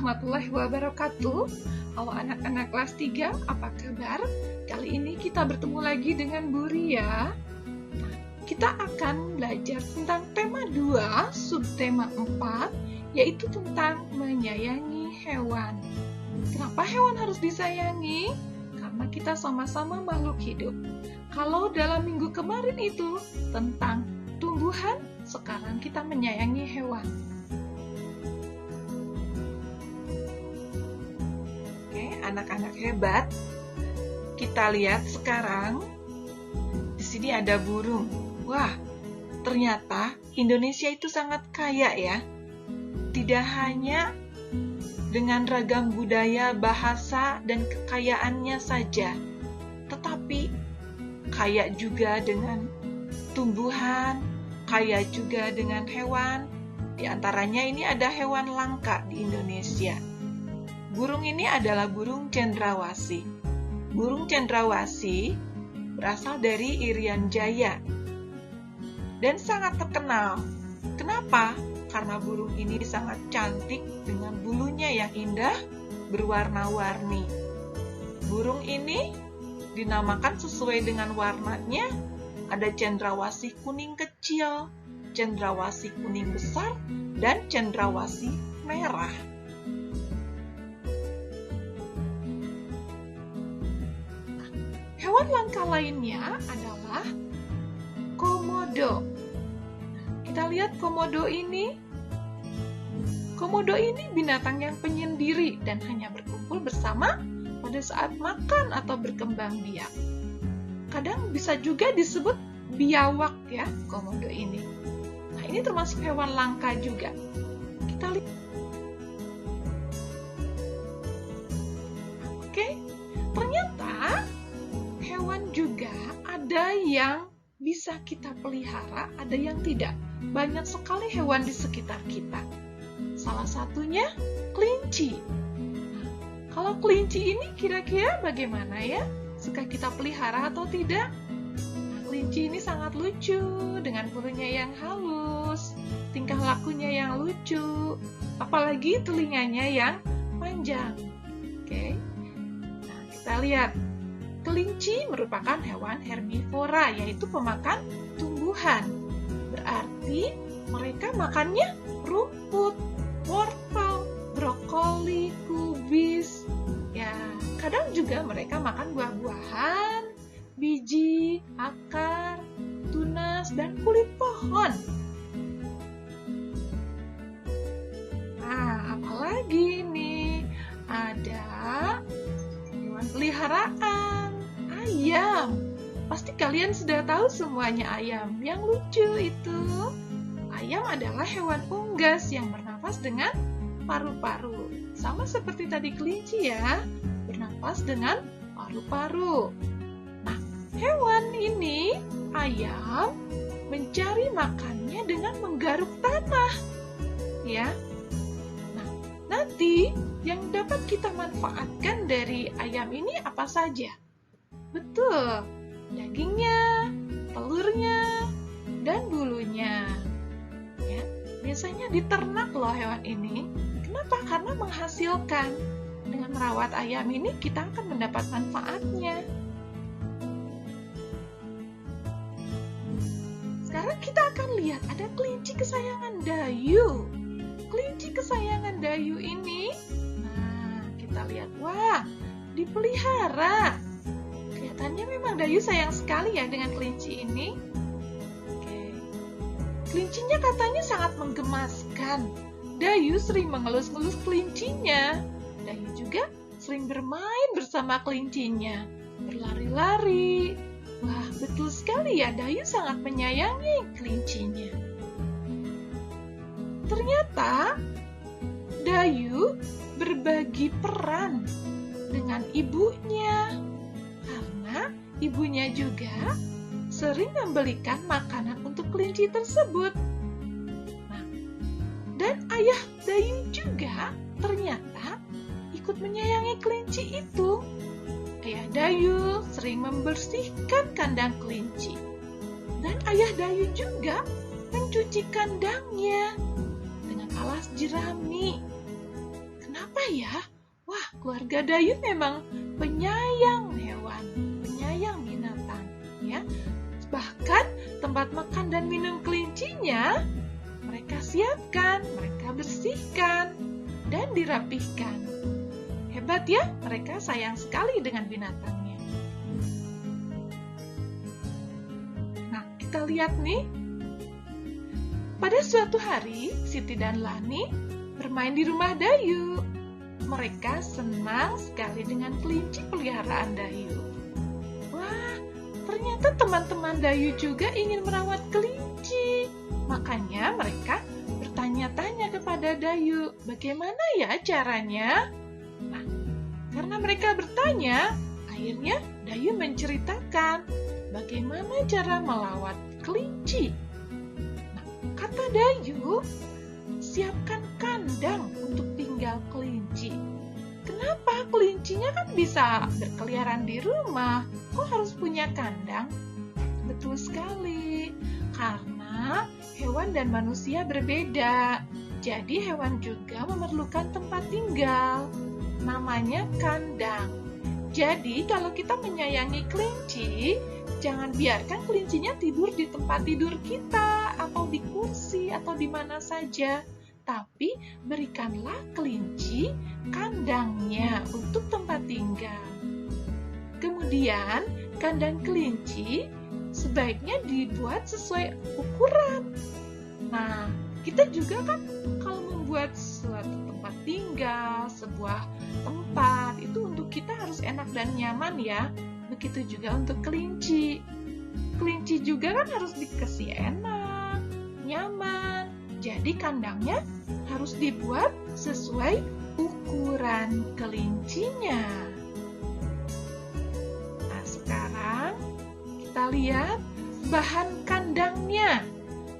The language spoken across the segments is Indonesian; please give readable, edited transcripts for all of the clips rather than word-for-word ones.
warahmatullahi wabarakatuh. Halo anak-anak kelas 3, apa kabar? Kali ini kita bertemu lagi dengan Bu Ria. Kita akan belajar tentang tema 2, subtema 4, yaitu tentang menyayangi hewan. Kenapa hewan harus disayangi? Karena kita sama-sama makhluk hidup. Kalau dalam minggu kemarin itu tentang tumbuhan, sekarang kita menyayangi hewan. Anak-anak hebat, kita lihat sekarang di sini ada burung. Wah, ternyata Indonesia itu sangat kaya ya. Tidak hanya dengan ragam budaya, bahasa, dan kekayaannya saja, tetapi kaya juga dengan tumbuhan, kaya juga dengan hewan. Di antaranya ini ada hewan langka di Indonesia. Burung ini adalah burung cendrawasih. Burung cendrawasih berasal dari Irian Jaya dan sangat terkenal. Kenapa? Karena burung ini sangat cantik dengan bulunya yang indah, berwarna-warni. Burung ini dinamakan sesuai dengan warnanya. Ada cendrawasih kuning kecil, cendrawasih kuning besar, dan cendrawasih merah. Hewan langka lainnya adalah komodo. Kita lihat komodo ini. Komodo ini binatang yang penyendiri dan hanya berkumpul bersama pada saat makan atau berkembang biak. Kadang bisa juga disebut biawak ya, komodo ini. Nah, ini termasuk hewan langka juga. Kita lihat. Oke, ternyata hewan juga ada yang bisa kita pelihara, ada yang tidak. Banyak sekali hewan di sekitar kita. Salah satunya kelinci. Nah, kalau kelinci ini kira-kira bagaimana ya? Suka kita pelihara atau tidak? Nah, kelinci ini sangat lucu dengan bulunya yang halus, tingkah lakunya yang lucu, apalagi telinganya yang panjang. Oke. Nah, kita lihat. Kelinci merupakan hewan herbivora, yaitu pemakan tumbuhan. Berarti mereka makannya rumput, wortel, brokoli, kubis. Ya, kadang juga mereka makan buah-buahan, biji, akar, tunas, dan kulit pohon. Nah, apalagi nih? Ada hewan peliharaan. Ayam. Pasti kalian sudah tahu semuanya ayam. Yang lucu itu. Ayam adalah hewan unggas yang bernafas dengan paru-paru. Sama seperti tadi kelinci ya. Bernafas dengan paru-paru. Nah, hewan ini, ayam, mencari makannya dengan menggaruk tanah. Ya. Nah, nanti yang dapat kita manfaatkan dari ayam ini apa saja? Betul, dagingnya, telurnya, dan bulunya. Ya, biasanya diternak loh hewan ini. Kenapa? Karena menghasilkan. Dengan merawat ayam ini kita akan mendapat manfaatnya. Sekarang kita akan lihat ada kelinci kesayangan Dayu. Kelinci kesayangan Dayu ini, nah kita lihat, wah, dipelihara. Kelihatannya memang Dayu sayang sekali ya dengan kelinci ini. Oke. Kelincinya katanya sangat menggemaskan. Dayu sering mengelus-ngelus kelincinya. Dayu juga sering bermain bersama kelincinya, berlari-lari. Wah, betul sekali ya, Dayu sangat menyayangi kelincinya. Ternyata Dayu berbagi peran dengan ibunya. Ibunya juga sering membelikan makanan untuk kelinci tersebut. Nah, dan ayah Dayu juga ternyata ikut menyayangi kelinci itu. Ayah Dayu sering membersihkan kandang kelinci. Dan ayah Dayu juga mencuci kandangnya dengan alas jerami. Kenapa ya? Wah, keluarga Dayu memang penyayang hewan, penyayang binatang, ya. Bahkan tempat makan dan minum kelincinya mereka siapkan, mereka bersihkan, dan dirapihkan. Hebat ya, mereka sayang sekali dengan binatangnya. Nah, kita lihat nih. Pada suatu hari, Siti dan Lani bermain di rumah Dayu. Mereka senang sekali dengan kelinci peliharaan Dayu. Wah, ternyata teman-teman Dayu juga ingin merawat kelinci. Makanya mereka bertanya-tanya kepada Dayu, bagaimana ya caranya? Nah, karena mereka bertanya, akhirnya Dayu menceritakan bagaimana cara melawat kelinci. Nah, kata Dayu, siapkan kandang untuk tinggal kelinci. Kenapa? Kelincinya kan bisa berkeliaran di rumah. Kok harus punya kandang? Betul sekali. Karena hewan dan manusia berbeda. Jadi hewan juga memerlukan tempat tinggal. Namanya kandang. Jadi kalau kita menyayangi kelinci, jangan biarkan kelincinya tidur di tempat tidur kita, atau di kursi, atau di mana saja. Tapi berikanlah kelinci kandangnya untuk tempat tinggal. Kemudian kandang kelinci sebaiknya dibuat sesuai ukuran. Nah, kita juga kan kalau membuat suatu tempat tinggal, sebuah tempat, itu untuk kita harus enak dan nyaman ya. Begitu juga untuk kelinci. Kelinci juga kan harus dikasih enak, nyaman. Jadi kandangnya harus dibuat sesuai ukuran kelincinya. Nah, sekarang kita lihat bahan kandangnya.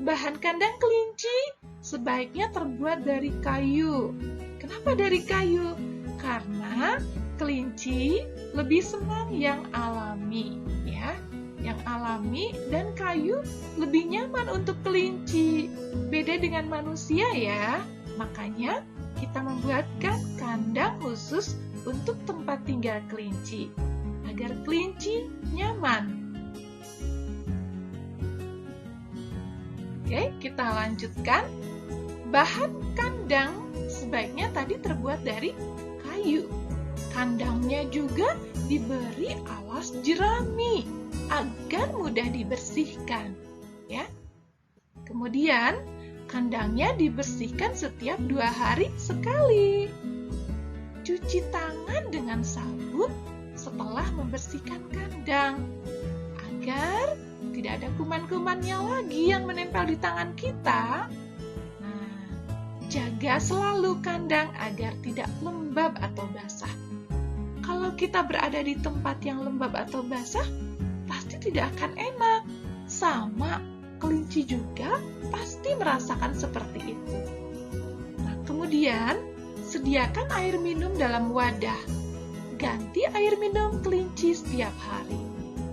Bahan kandang kelinci sebaiknya terbuat dari kayu. Kenapa dari kayu? Karena kelinci lebih senang yang alami, ya. Yang alami dan kayu lebih nyaman untuk kelinci. Beda dengan manusia ya. Makanya kita membuatkan kandang khusus untuk tempat tinggal kelinci agar kelinci nyaman. Oke, kita lanjutkan. Bahan kandang sebaiknya tadi terbuat dari kayu. Kandangnya juga diberi alas jerami agar mudah dibersihkan, ya. Kemudian kandangnya dibersihkan setiap 2 hari sekali. Cuci tangan dengan sabun setelah membersihkan kandang agar tidak ada kuman-kumannya lagi yang menempel di tangan kita. Nah, jaga selalu kandang agar tidak lembab atau basah. Kalau kita berada di tempat yang lembab atau basah, pasti tidak akan enak. Sama, kelinci juga pasti merasakan seperti itu. Nah, kemudian sediakan air minum dalam wadah. Ganti air minum kelinci setiap hari.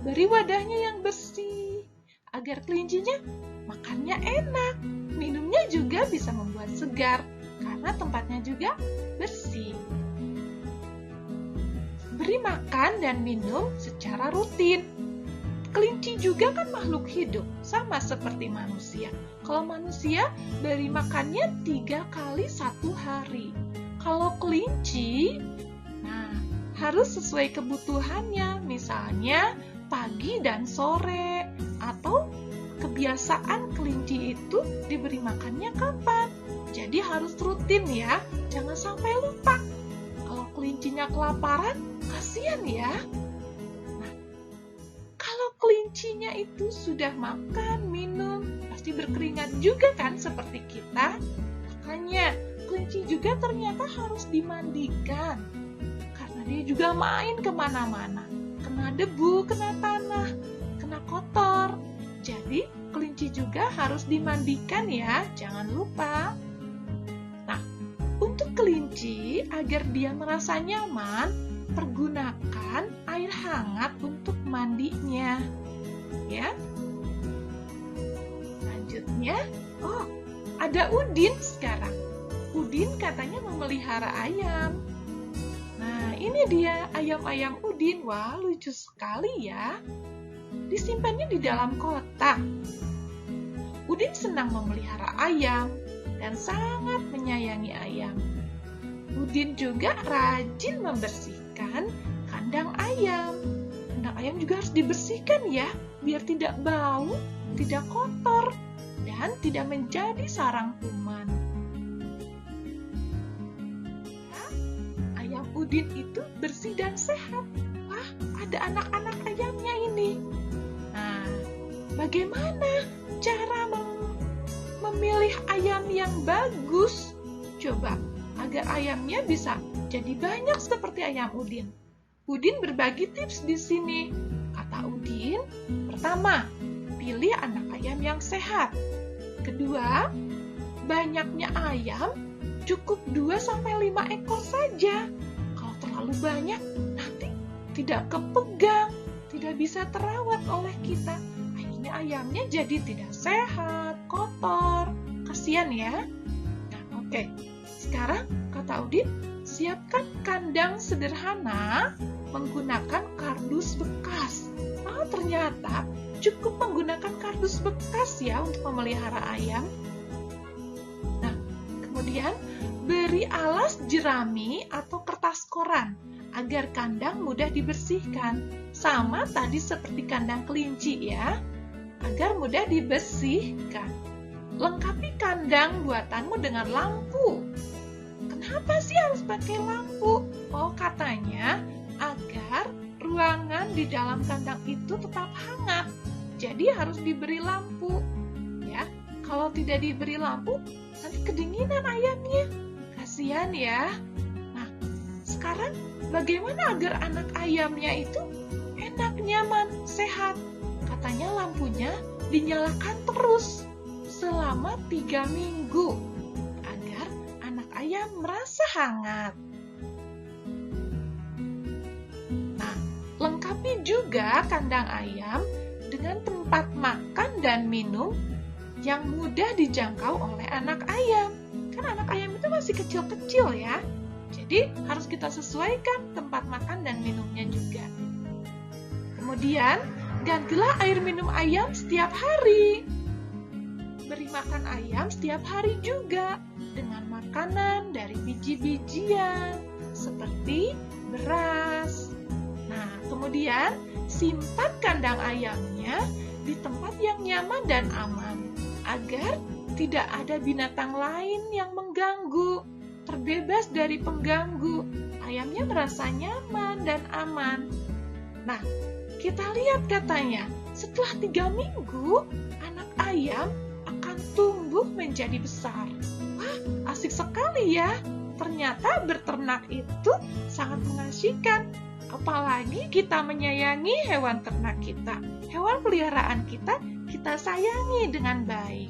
Beri wadahnya yang bersih, agar kelincinya makannya enak. Minumnya juga bisa membuat segar, karena tempatnya juga bersih. Beri makan dan minum secara rutin. Kelinci juga kan makhluk hidup, sama seperti manusia. Kalau manusia, beri makannya 3 kali 1 hari. Kalau kelinci, nah, harus sesuai kebutuhannya, misalnya pagi dan sore, atau kebiasaan kelinci itu diberi makannya kapan. Jadi harus rutin ya, jangan sampai lupa. Kalau kelincinya kelaparan, kasihan ya. Kelincinya itu sudah makan, minum, pasti berkeringat juga kan seperti kita. Makanya kelinci juga ternyata harus dimandikan. Karena dia juga main kemana-mana. Kena debu, kena tanah, kena kotor. Jadi kelinci juga harus dimandikan ya, jangan lupa. Nah, untuk kelinci agar dia merasa nyaman, pergunakan air hangat untuk mandinya. Ya. Selanjutnya, ada Udin sekarang. Udin katanya memelihara ayam. Nah, ini dia ayam-ayam Udin. Wah, lucu sekali ya. Disimpannya di dalam kotak. Udin senang memelihara ayam dan sangat menyayangi ayam. Udin juga rajin membersihkan kandang ayam. Kandang ayam juga harus dibersihkan ya, biar tidak bau, tidak kotor, dan tidak menjadi sarang kuman. Ayam Udin itu bersih dan sehat. Wah, ada anak-anak ayamnya ini. Nah, bagaimana cara memilih ayam yang bagus? Coba, agar ayamnya bisa jadi banyak seperti ayam Udin. Udin berbagi tips di sini. Kata Udin, pertama, pilih anak ayam yang sehat. Kedua, banyaknya ayam cukup 2-5 ekor saja. Kalau terlalu banyak, nanti tidak kepegang, tidak bisa terawat oleh kita. Akhirnya ayamnya jadi tidak sehat, kotor. Kasian ya. Nah, oke. Sekarang, kata Udin, siapkan kandang sederhana menggunakan kardus bekas. Oh, ternyata cukup menggunakan kardus bekas ya untuk memelihara ayam. Nah, kemudian beri alas jerami atau kertas koran agar kandang mudah dibersihkan. Sama tadi seperti kandang kelinci ya, agar mudah dibersihkan. Lengkapi kandang buatanmu dengan lampu. Kenapa sih harus pakai lampu? Oh, katanya agar ruangan di dalam kandang itu tetap hangat. Jadi harus diberi lampu. Ya, kalau tidak diberi lampu, nanti kedinginan ayamnya. Kasihan ya. Nah, sekarang bagaimana agar anak ayamnya itu enak, nyaman, sehat? Katanya lampunya dinyalakan terus selama 3 minggu agar anak ayam merasa hangat. Nah, lengkapi juga kandang ayam dengan tempat makan dan minum yang mudah dijangkau oleh anak ayam. Kan anak ayam itu masih kecil-kecil ya. Jadi harus kita sesuaikan tempat makan dan minumnya juga. Kemudian, gantilah air minum ayam setiap hari. Beri makan ayam setiap hari juga dengan makanan dari biji-bijian seperti beras. Nah, kemudian simpan kandang ayamnya di tempat yang nyaman dan aman agar tidak ada binatang lain yang mengganggu. Terbebas dari pengganggu, ayamnya merasa nyaman dan aman. Nah, kita lihat katanya, setelah 3 minggu, anak ayam akan tumbuh menjadi besar. Wah, asik sekali ya. Ternyata berternak itu sangat mengasyikan. Apalagi kita menyayangi hewan ternak kita. Hewan peliharaan kita sayangi dengan baik.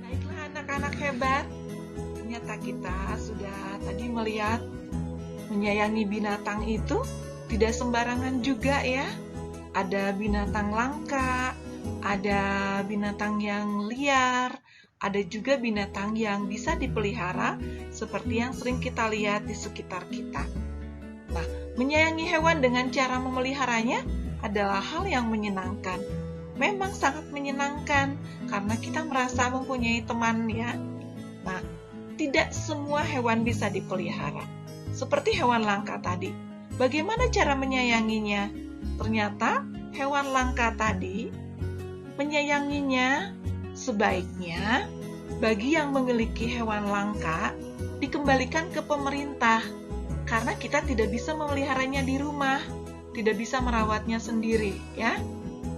Baiklah anak-anak hebat. Ternyata kita sudah tadi melihat menyayangi binatang itu tidak sembarangan juga ya. Ada binatang langka, ada binatang yang liar, ada juga binatang yang bisa dipelihara seperti yang sering kita lihat di sekitar kita. Nah, menyayangi hewan dengan cara memeliharanya adalah hal yang menyenangkan. Memang sangat menyenangkan karena kita merasa mempunyai teman ya. Nah, tidak semua hewan bisa dipelihara. Seperti hewan langka tadi. Bagaimana cara menyayanginya? Ternyata hewan langka tadi menyayanginya sebaiknya bagi yang memiliki hewan langka dikembalikan ke pemerintah karena kita tidak bisa memeliharanya di rumah, tidak bisa merawatnya sendiri ya.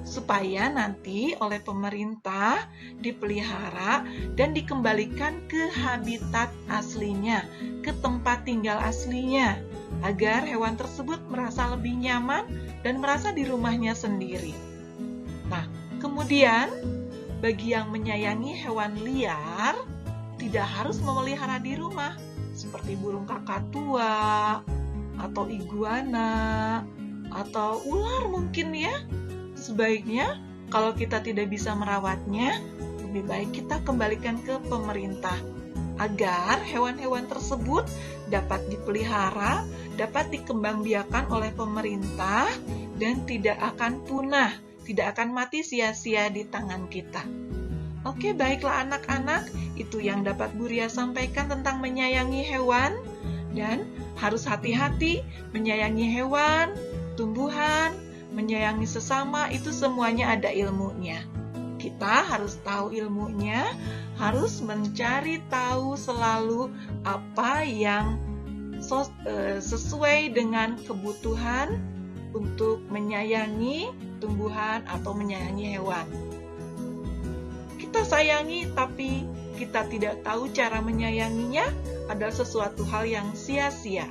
Supaya nanti oleh pemerintah dipelihara dan dikembalikan ke habitat aslinya, ke tempat tinggal aslinya, agar hewan tersebut merasa lebih nyaman dan merasa di rumahnya sendiri. Nah, kemudian bagi yang menyayangi hewan liar, tidak harus memelihara di rumah, seperti burung kakatua, atau iguana, atau ular mungkin ya. Sebaiknya kalau kita tidak bisa merawatnya, lebih baik kita kembalikan ke pemerintah. agar hewan-hewan tersebut dapat dipelihara, dapat dikembangbiakan oleh pemerintah, dan tidak akan punah, tidak akan mati sia-sia di tangan kita. Oke, baiklah anak-anak, itu yang dapat Bu Ria sampaikan tentang menyayangi hewan, dan harus hati-hati menyayangi hewan, tumbuhan, menyayangi sesama, itu semuanya ada ilmunya. Kita harus tahu ilmunya, harus mencari tahu selalu apa yang sesuai dengan kebutuhan untuk menyayangi tumbuhan atau menyayangi hewan. Kita sayangi tapi kita tidak tahu cara menyayanginya adalah sesuatu hal yang sia-sia.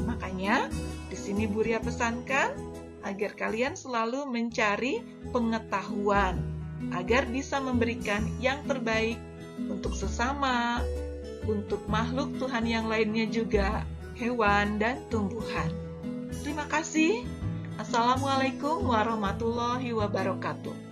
Makanya di sini Bu Ria pesankan agar kalian selalu mencari pengetahuan agar bisa memberikan yang terbaik untuk sesama, untuk makhluk Tuhan yang lainnya juga, hewan dan tumbuhan. Terima kasih. Assalamualaikum warahmatullahi wabarakatuh.